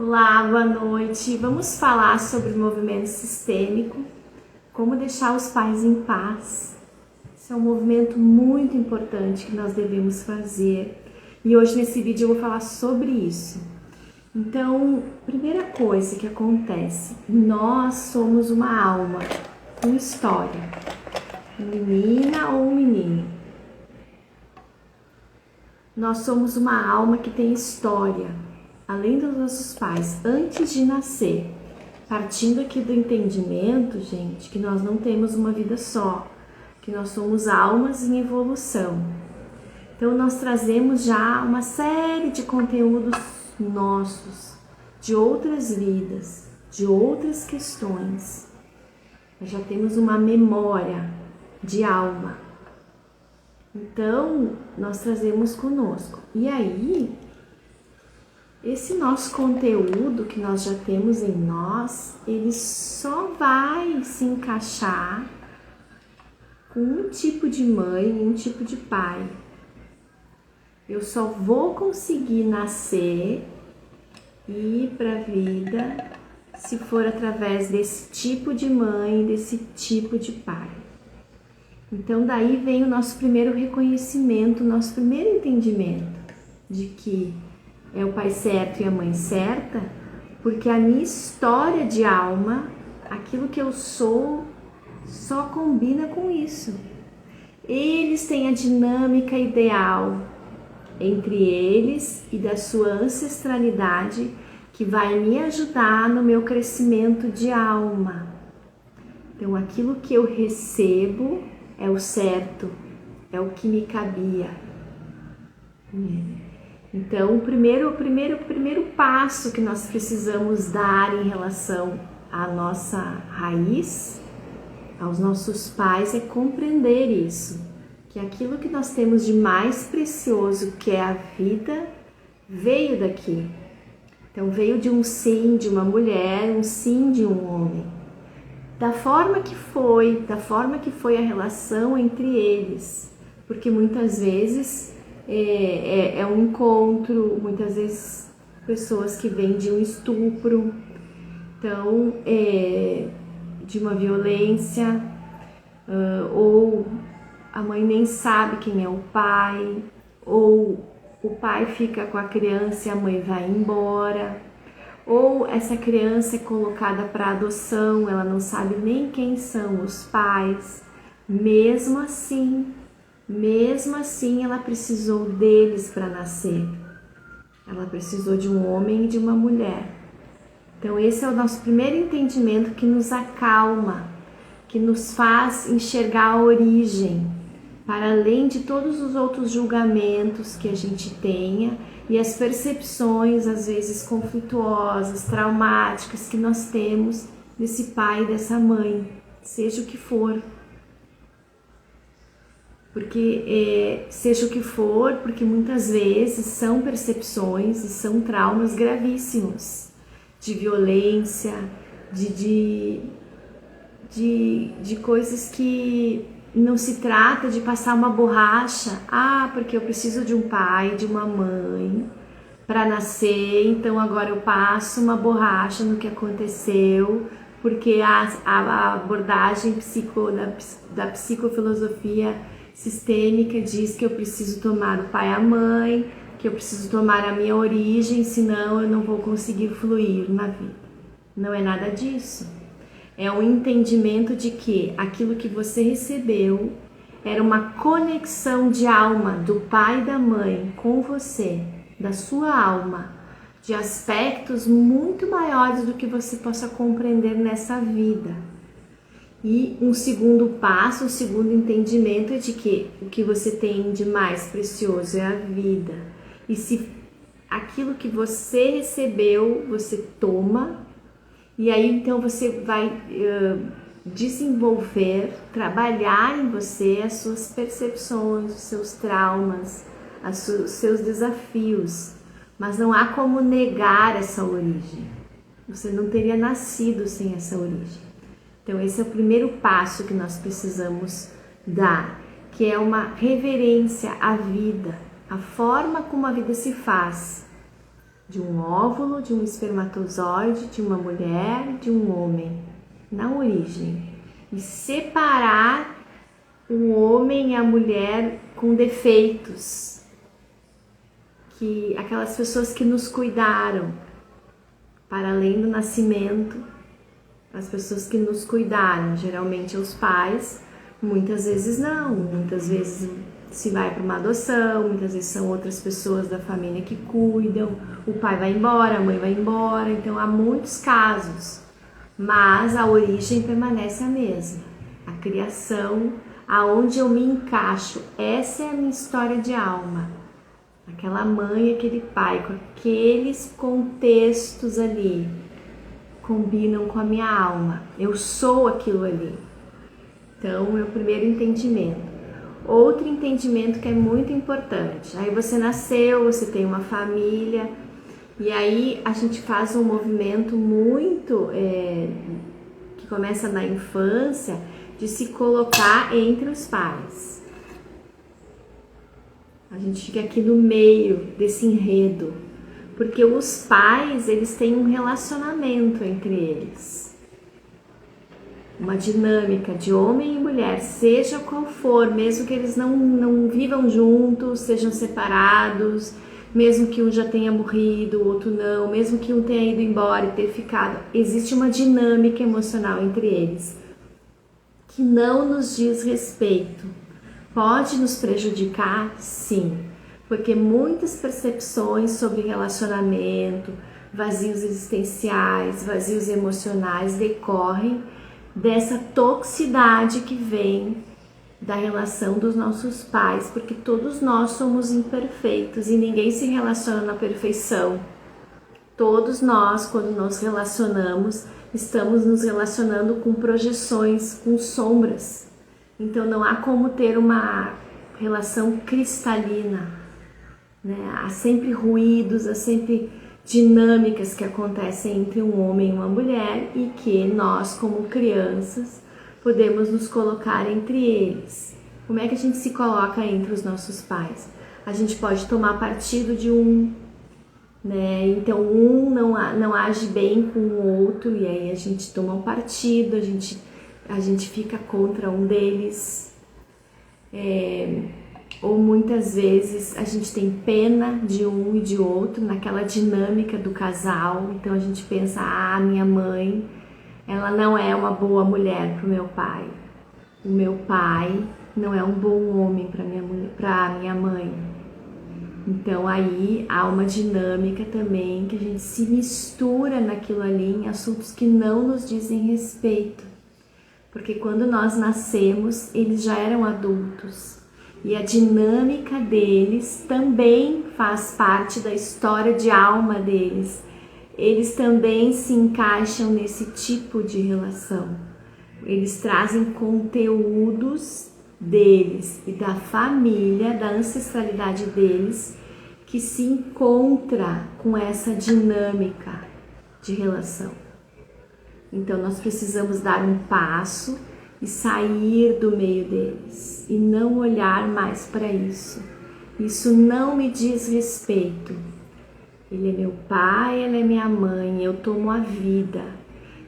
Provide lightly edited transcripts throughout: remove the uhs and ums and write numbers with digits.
Olá, boa noite. Vamos falar sobre movimento sistêmico, como deixar os pais em paz. Esse é um movimento muito importante que nós devemos fazer e hoje nesse vídeo eu vou falar sobre isso. Então, primeira coisa que acontece, nós somos uma alma com história, menina ou um menino. Nós somos uma alma que tem história, além dos nossos pais, antes de nascer. Partindo aqui do entendimento, gente, que nós não temos uma vida só, que nós somos almas em evolução. Então nós trazemos já uma série de conteúdos nossos, de outras vidas, de outras questões. Nós já temos uma memória de alma. Então, nós trazemos conosco. E aí, esse nosso conteúdo que nós já temos em nós, ele só vai se encaixar com um tipo de mãe e um tipo de pai. Eu só vou conseguir nascer e ir para a vida se for através desse tipo de mãe, desse tipo de pai. Então daí vem o nosso primeiro reconhecimento, o nosso primeiro entendimento de que é o pai certo e a mãe certa, porque a minha história de alma, aquilo que eu sou, só combina com isso. Eles têm a dinâmica ideal entre eles e da sua ancestralidade que vai me ajudar no meu crescimento de alma. Então aquilo que eu recebo é o certo, é o que me cabia. Então, o primeiro passo que nós precisamos dar em relação à nossa raiz, aos nossos pais, é compreender isso, que aquilo que nós temos de mais precioso, que é a vida, veio daqui. Então, veio de um sim de uma mulher, um sim de um homem. Da forma que foi a relação entre eles, porque muitas vezes é um encontro, muitas vezes pessoas que vêm de um estupro, então de uma violência, ou a mãe nem sabe quem é o pai, ou o pai fica com a criança e a mãe vai embora. Ou essa criança é colocada para adoção, ela não sabe nem quem são os pais. Mesmo assim, ela precisou deles para nascer. Ela precisou de um homem e de uma mulher. Então esse é o nosso primeiro entendimento que nos acalma, que nos faz enxergar a origem, para além de todos os outros julgamentos que a gente tenha e as percepções, às vezes conflituosas, traumáticas que nós temos desse pai e dessa mãe, seja o que for. Porque seja o que for, porque muitas vezes são percepções e são traumas gravíssimos, de violência, de coisas que não se trata de passar uma borracha, porque eu preciso de um pai, de uma mãe para nascer, então agora eu passo uma borracha no que aconteceu, porque a abordagem da psicofilosofia sistêmica diz que eu preciso tomar o pai e a mãe, que eu preciso tomar a minha origem, senão eu não vou conseguir fluir na vida. Não é nada disso. É um entendimento de que aquilo que você recebeu era uma conexão de alma do pai e da mãe com você, da sua alma, de aspectos muito maiores do que você possa compreender nessa vida. E um segundo passo, um segundo entendimento é de que o que você tem de mais precioso é a vida. E se aquilo que você recebeu, você toma, e aí então você vai desenvolver, trabalhar em você as suas percepções, os seus traumas, os seus desafios. Mas não há como negar essa origem. Você não teria nascido sem essa origem. Então esse é o primeiro passo que nós precisamos dar, que é uma reverência à vida, a forma como a vida se faz, de um óvulo, de um espermatozoide, de uma mulher, de um homem, na origem. E separar o homem e a mulher com defeitos, que aquelas pessoas que nos cuidaram, para além do nascimento, as pessoas que nos cuidaram, geralmente os pais, muitas vezes não, muitas vezes se vai para uma adoção, muitas vezes são outras pessoas da família que cuidam, o pai vai embora, a mãe vai embora, então há muitos casos, mas a origem permanece a mesma, a criação, aonde eu me encaixo, essa é a minha história de alma, aquela mãe, aquele pai, com aqueles contextos ali, combinam com a minha alma, eu sou aquilo ali. Então, é o primeiro entendimento. Outro entendimento que é muito importante, aí você nasceu, você tem uma família, e aí a gente faz um movimento muito, que começa na infância, de se colocar entre os pais. A gente fica aqui no meio desse enredo, porque os pais, eles têm um relacionamento entre eles. Uma dinâmica de homem e mulher, seja qual for, mesmo que eles não vivam juntos, sejam separados, mesmo que um já tenha morrido, o outro não, mesmo que um tenha ido embora e ter ficado, existe uma dinâmica emocional entre eles que não nos diz respeito. Pode nos prejudicar? Sim, porque muitas percepções sobre relacionamento, vazios existenciais, vazios emocionais decorrem dessa toxicidade que vem da relação dos nossos pais, porque todos nós somos imperfeitos e ninguém se relaciona na perfeição. Todos nós, quando nos relacionamos, estamos nos relacionando com projeções, com sombras. Então não há como ter uma relação cristalina, né? Há sempre ruídos, há sempre dinâmicas que acontecem entre um homem e uma mulher e que nós, como crianças, podemos nos colocar entre eles. Como é que a gente se coloca entre os nossos pais? A gente pode tomar partido de um, né? Então um não age bem com o outro e aí a gente toma um partido, a gente fica contra um deles. Ou muitas vezes a gente tem pena de um e de outro naquela dinâmica do casal, então a gente pensa, minha mãe, ela não é uma boa mulher para o meu pai, o meu pai não é um bom homem para minha mãe. Então aí há uma dinâmica também que a gente se mistura naquilo ali em assuntos que não nos dizem respeito, porque quando nós nascemos eles já eram adultos. E a dinâmica deles também faz parte da história de alma deles. Eles também se encaixam nesse tipo de relação. Eles trazem conteúdos deles e da família, da ancestralidade deles, que se encontra com essa dinâmica de relação. Então nós precisamos dar um passo e sair do meio deles e não olhar mais para isso. Isso não me diz respeito. Ele é meu pai, ela é minha mãe, eu tomo a vida.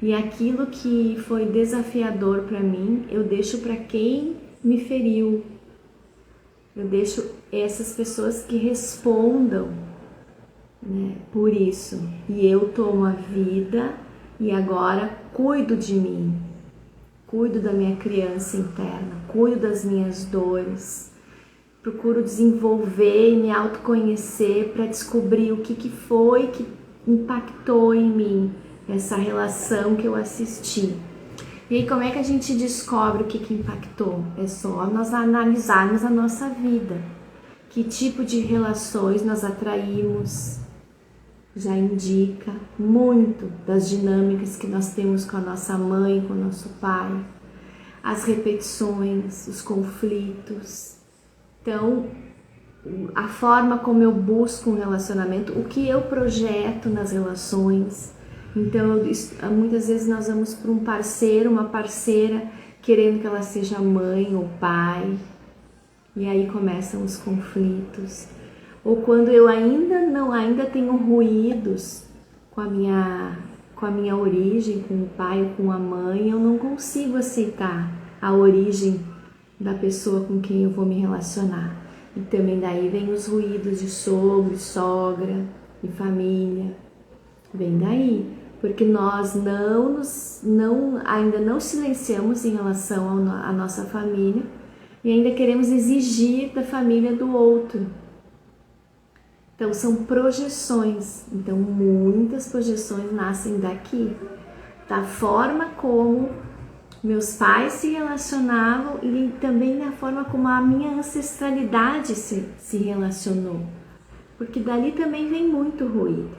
E aquilo que foi desafiador para mim, eu deixo para quem me feriu. Eu deixo essas pessoas que respondam, né, por isso. E eu tomo a vida e agora cuido de mim. Cuido da minha criança interna, cuido das minhas dores, procuro desenvolver e me autoconhecer para descobrir o que foi que impactou em mim, essa relação que eu assisti. E aí como é que a gente descobre o que impactou? É só nós analisarmos a nossa vida, que tipo de relações nós atraímos, já indica muito das dinâmicas que nós temos com a nossa mãe, com o nosso pai, as repetições, os conflitos. Então, a forma como eu busco um relacionamento, o que eu projeto nas relações. Então, muitas vezes nós vamos para um parceiro, uma parceira, querendo que ela seja mãe ou pai, e aí começam os conflitos. ou quando eu ainda tenho ruídos com a minha origem, com o pai ou com a mãe, eu não consigo aceitar a origem da pessoa com quem eu vou me relacionar. E também daí vem os ruídos de sogro, sogra e família. Vem daí, porque nós ainda não silenciamos em relação à nossa família e ainda queremos exigir da família do outro. Então são projeções, então muitas projeções nascem daqui, da forma como meus pais se relacionavam e também da forma como a minha ancestralidade se relacionou, porque dali também vem muito ruído.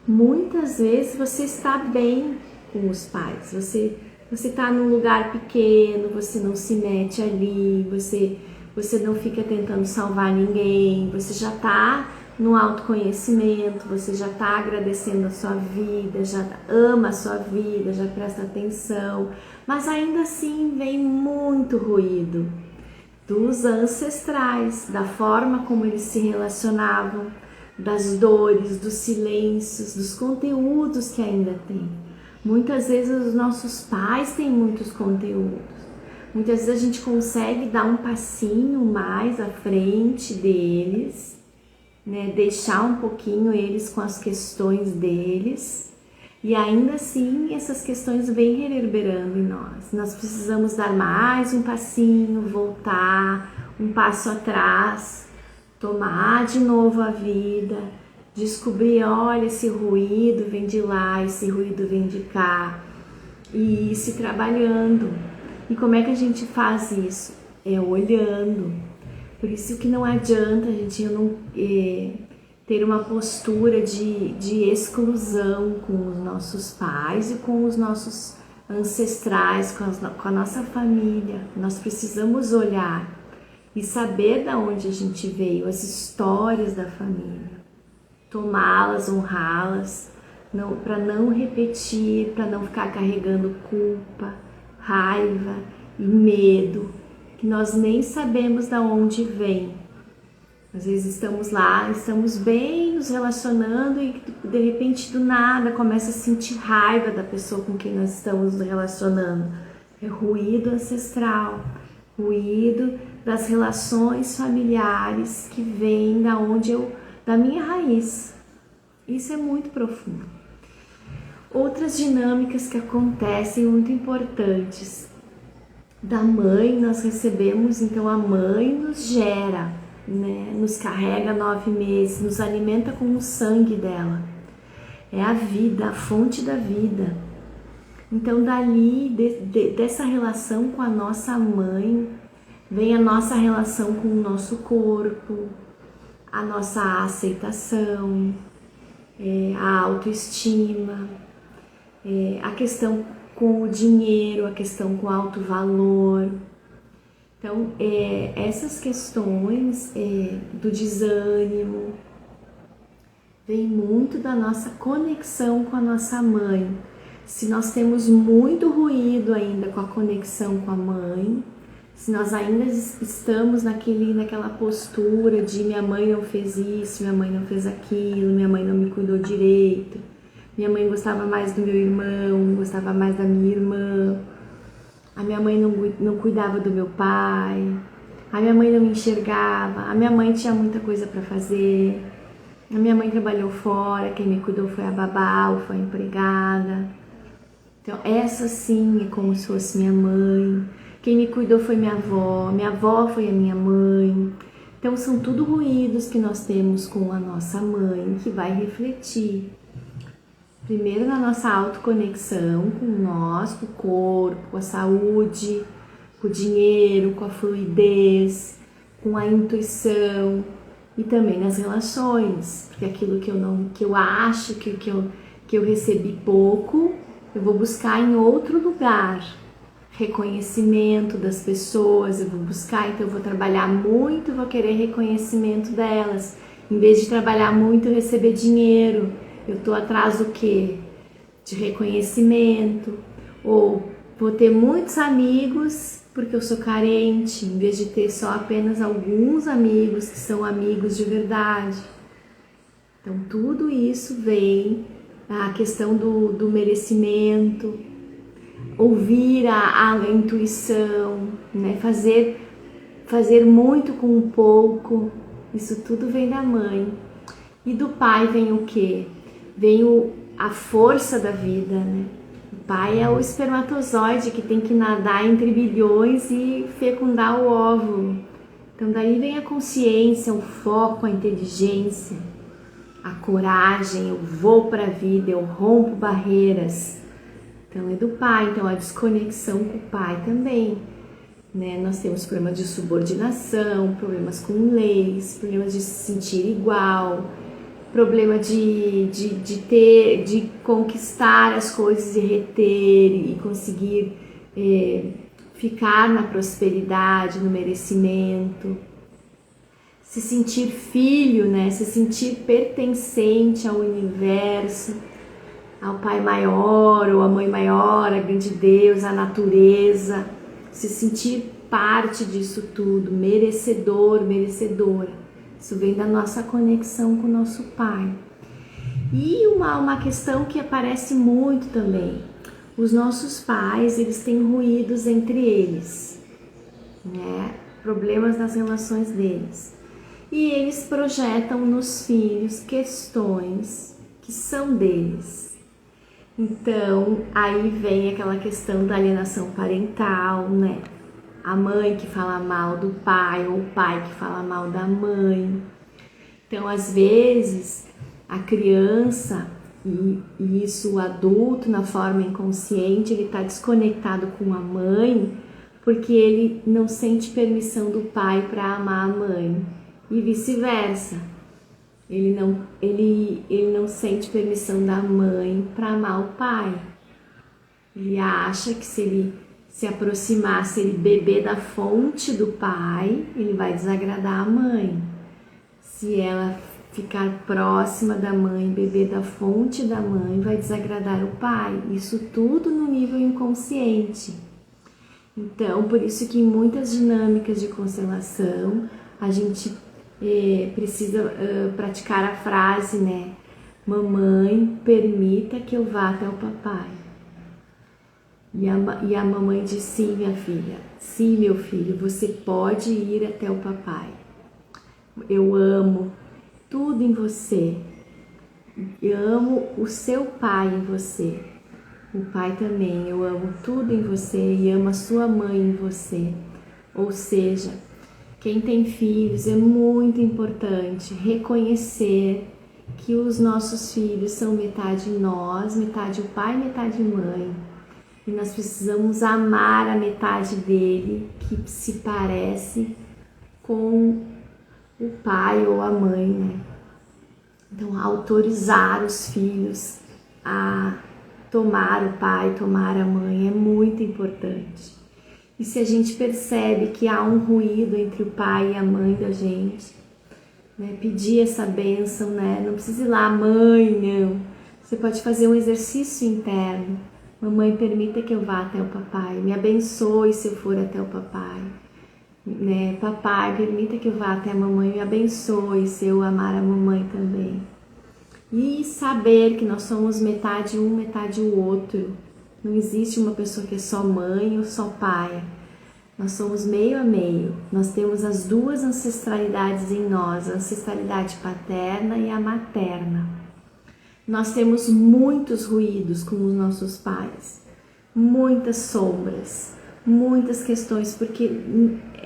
Muitas vezes você está bem com os pais, você está num lugar pequeno, você não se mete ali, você não fica tentando salvar ninguém, você já está no autoconhecimento, você já está agradecendo a sua vida, já ama a sua vida, já presta atenção, mas ainda assim vem muito ruído dos ancestrais, da forma como eles se relacionavam, das dores, dos silêncios, dos conteúdos que ainda tem. Muitas vezes os nossos pais têm muitos conteúdos, muitas vezes a gente consegue dar um passinho mais à frente deles, né? Deixar um pouquinho eles com as questões deles, e ainda assim essas questões vêm reverberando em nós. Nós precisamos dar mais um passinho, voltar um passo atrás, tomar de novo a vida, descobrir, olha, esse ruído vem de lá, esse ruído vem de cá, e ir se trabalhando. E como é que a gente faz isso? É olhando. Por isso que não adianta a gente não ter uma postura de exclusão com os nossos pais e com os nossos ancestrais, com a nossa família. Nós precisamos olhar e saber de onde a gente veio, as histórias da família, tomá-las, honrá-las, para não repetir, para não ficar carregando culpa, raiva e medo, que nós nem sabemos de onde vem. Às vezes estamos lá, estamos bem nos relacionando e de repente do nada começa a sentir raiva da pessoa com quem nós estamos nos relacionando. É ruído ancestral, ruído das relações familiares que vem da minha raiz. Isso é muito profundo. Outras dinâmicas que acontecem muito importantes. Da mãe nós recebemos, então a mãe nos gera, né? Nos carrega 9 meses, nos alimenta com o sangue dela. É a vida, a fonte da vida. Então dali, dessa relação com a nossa mãe, vem a nossa relação com o nosso corpo, a nossa aceitação, a autoestima, a questão com o dinheiro, a questão com o alto valor. Então, essas questões do desânimo vem muito da nossa conexão com a nossa mãe. Se nós temos muito ruído ainda com a conexão com a mãe, se nós ainda estamos naquela postura de minha mãe não fez isso, minha mãe não fez aquilo, minha mãe não me cuidou direito, minha mãe gostava mais do meu irmão, gostava mais da minha irmã, a minha mãe não cuidava do meu pai, a minha mãe não me enxergava, a minha mãe tinha muita coisa para fazer, a minha mãe trabalhou fora, quem me cuidou foi a babá ou foi a empregada. Então essa sim é como se fosse minha mãe. Quem me cuidou foi minha avó foi a minha mãe. Então são tudo ruídos que nós temos com a nossa mãe, que vai refletir primeiro na nossa autoconexão com nós, com o corpo, com a saúde, com o dinheiro, com a fluidez, com a intuição e também nas relações, porque aquilo que eu acho que eu recebi pouco, eu vou buscar em outro lugar. Reconhecimento das pessoas, eu vou buscar, então eu vou trabalhar muito, vou querer reconhecimento delas, em vez de trabalhar muito e receber dinheiro, eu tô atrás do quê? De reconhecimento, ou vou ter muitos amigos porque eu sou carente, em vez de ter só apenas alguns amigos que são amigos de verdade. Então tudo isso vem a questão do merecimento, ouvir a intuição, né? Fazer muito com pouco, isso tudo vem da mãe. E do pai vem o quê? Vem a força da vida, né? O pai é o espermatozoide que tem que nadar entre bilhões e fecundar o óvulo. Então daí vem a consciência, o foco, a inteligência, a coragem, eu vou para a vida, eu rompo barreiras. Então é do pai, então a desconexão com o pai também, né? Nós temos problemas de subordinação, problemas com leis, problemas de se sentir igual, problema de conquistar as coisas e reter e conseguir ficar na prosperidade, no merecimento, se sentir filho, né? Se sentir pertencente ao universo, ao pai maior ou à mãe maior, a grande Deus, a natureza, se sentir parte disso tudo, merecedor, merecedora. Isso vem da nossa conexão com o nosso pai. E uma questão que aparece muito também, os nossos pais, eles têm ruídos entre eles, né? Problemas nas relações deles. E eles projetam nos filhos questões que são deles. Então, aí vem aquela questão da alienação parental, né? A mãe que fala mal do pai, ou o pai que fala mal da mãe. Então, às vezes, a criança, e isso o adulto, na forma inconsciente, ele está desconectado com a mãe, porque ele não sente permissão do pai para amar a mãe. E vice-versa. Ele não sente permissão da mãe para amar o pai. Ele acha que se ele se aproximar, se ele beber da fonte do pai, ele vai desagradar a mãe. Se ela ficar próxima da mãe, beber da fonte da mãe, vai desagradar o pai. Isso tudo no nível inconsciente. Então, por isso que em muitas dinâmicas de constelação, a gente precisa praticar a frase, né? Mamãe, permita que eu vá até o papai. E a mamãe diz, sim, minha filha, sim, meu filho, você pode ir até o papai. Eu amo tudo em você. Eu amo o seu pai em você. O pai também, eu amo tudo em você e amo a sua mãe em você. Ou seja, quem tem filhos é muito importante reconhecer que os nossos filhos são metade nós, metade o pai, metade mãe. E nós precisamos amar a metade dele que se parece com o pai ou a mãe, né? Então, autorizar os filhos a tomar o pai, tomar a mãe é muito importante. E se a gente percebe que há um ruído entre o pai e a mãe da gente, né, pedir essa bênção, né? Não precisa ir lá, mãe, não. Você pode fazer um exercício interno. Mamãe, permita que eu vá até o papai. Me abençoe se eu for até o papai. Né? Papai, permita que eu vá até a mamãe. Me abençoe se eu amar a mamãe também. E saber que nós somos metade um, metade o outro. Não existe uma pessoa que é só mãe ou só pai. Nós somos meio a meio. Nós temos as duas ancestralidades em nós, a ancestralidade paterna e a materna. Nós temos muitos ruídos com os nossos pais, muitas sombras, muitas questões, porque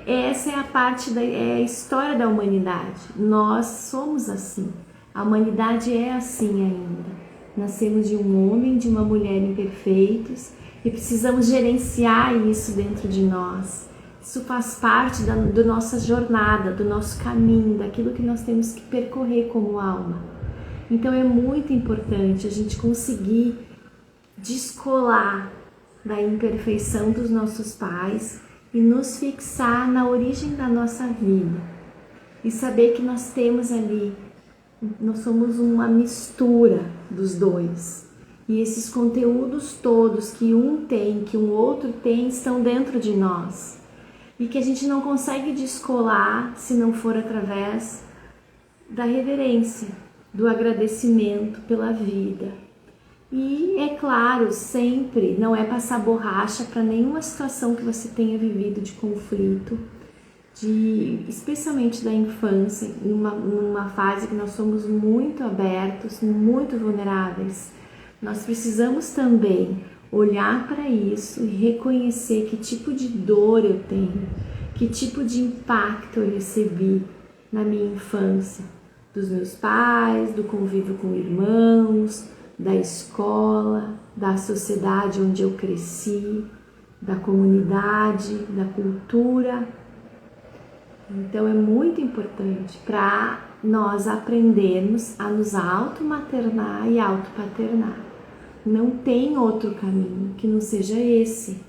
essa é a parte é a história da humanidade. Nós somos assim. A humanidade é assim ainda. Nascemos de um homem, de uma mulher imperfeitos e precisamos gerenciar isso dentro de nós. Isso faz parte da nossa jornada, do nosso caminho, daquilo que nós temos que percorrer como alma. Então é muito importante a gente conseguir descolar da imperfeição dos nossos pais e nos fixar na origem da nossa vida. E saber que nós temos ali, nós somos uma mistura dos dois. E esses conteúdos todos que um tem, que um outro tem, estão dentro de nós. e que a gente não consegue descolar se não for através da reverência, do agradecimento pela vida. E é claro, sempre não é passar borracha para nenhuma situação que você tenha vivido de conflito, especialmente da infância, numa fase que nós somos muito abertos, muito vulneráveis. Nós precisamos também olhar para isso e reconhecer que tipo de dor eu tenho, que tipo de impacto eu recebi na minha infância, dos meus pais, do convívio com irmãos, da escola, da sociedade onde eu cresci, da comunidade, da cultura. Então é muito importante para nós aprendermos a nos automaternar e autopaternar. Não tem outro caminho que não seja esse,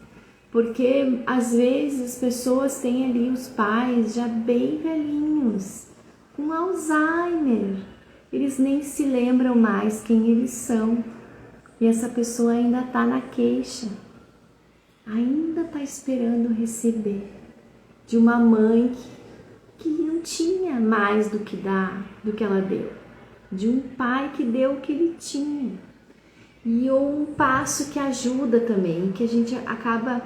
porque às vezes as pessoas têm ali os pais já bem velhinhos, com Alzheimer, eles nem se lembram mais quem eles são, e essa pessoa ainda está na queixa, ainda está esperando receber de uma mãe que não tinha mais do que dar, do que ela deu, de um pai que deu o que ele tinha. E um passo que ajuda também, que a gente acaba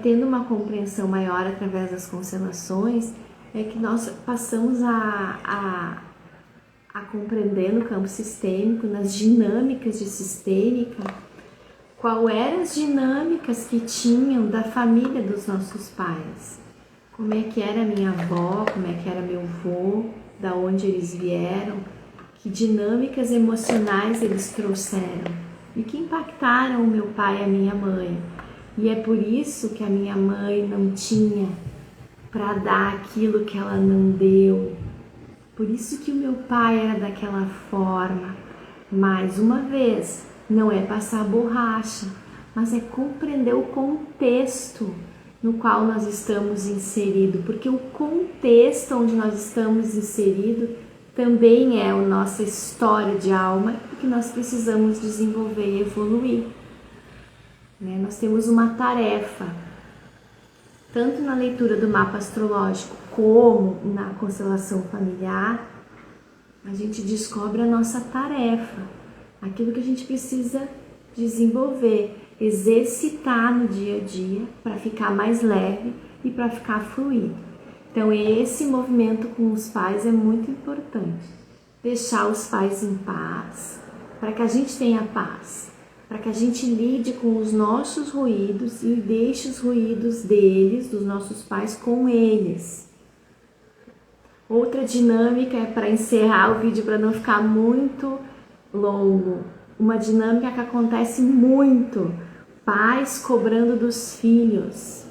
tendo uma compreensão maior através das constelações, é que nós passamos a compreender no campo sistêmico, nas dinâmicas de sistêmica, qual eram as dinâmicas que tinham da família dos nossos pais. Como é que era minha avó, como é que era meu avô, da onde eles vieram, que dinâmicas emocionais eles trouxeram e que impactaram o meu pai e a minha mãe. E é por isso que a minha mãe não tinha para dar aquilo que ela não deu. Por isso que o meu pai era daquela forma. Mais uma vez, não é passar borracha, mas é compreender o contexto no qual nós estamos inseridos, porque o contexto onde nós estamos inseridos também é a nossa história de alma que nós precisamos desenvolver e evoluir. Nós temos uma tarefa, tanto na leitura do mapa astrológico como na constelação familiar, a gente descobre a nossa tarefa, aquilo que a gente precisa desenvolver, exercitar no dia a dia para ficar mais leve e para ficar fluido. Então esse movimento com os pais é muito importante. Deixar os pais em paz, para que a gente tenha paz, para que a gente lide com os nossos ruídos e deixe os ruídos deles, dos nossos pais, com eles. Outra dinâmica é para encerrar o vídeo, para não ficar muito longo. Uma dinâmica que acontece muito, pais cobrando dos filhos.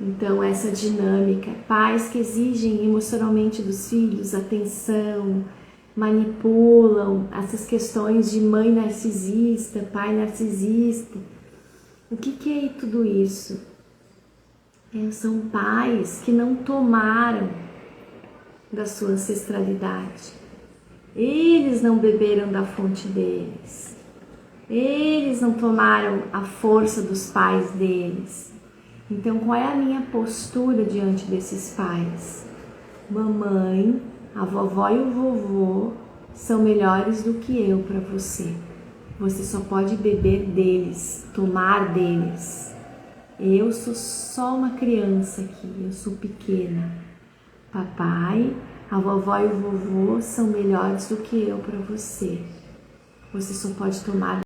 Então essa dinâmica, pais que exigem emocionalmente dos filhos atenção, manipulam essas questões de mãe narcisista, pai narcisista. O que é tudo isso? São pais que não tomaram da sua ancestralidade. Eles não beberam da fonte deles. Eles não tomaram a força dos pais deles. Então, qual é a minha postura diante desses pais? Mamãe, a vovó e o vovô são melhores do que eu para você. Você só pode beber deles, tomar deles. Eu sou só uma criança aqui, eu sou pequena. Papai, a vovó e o vovô são melhores do que eu para você. Você só pode tomar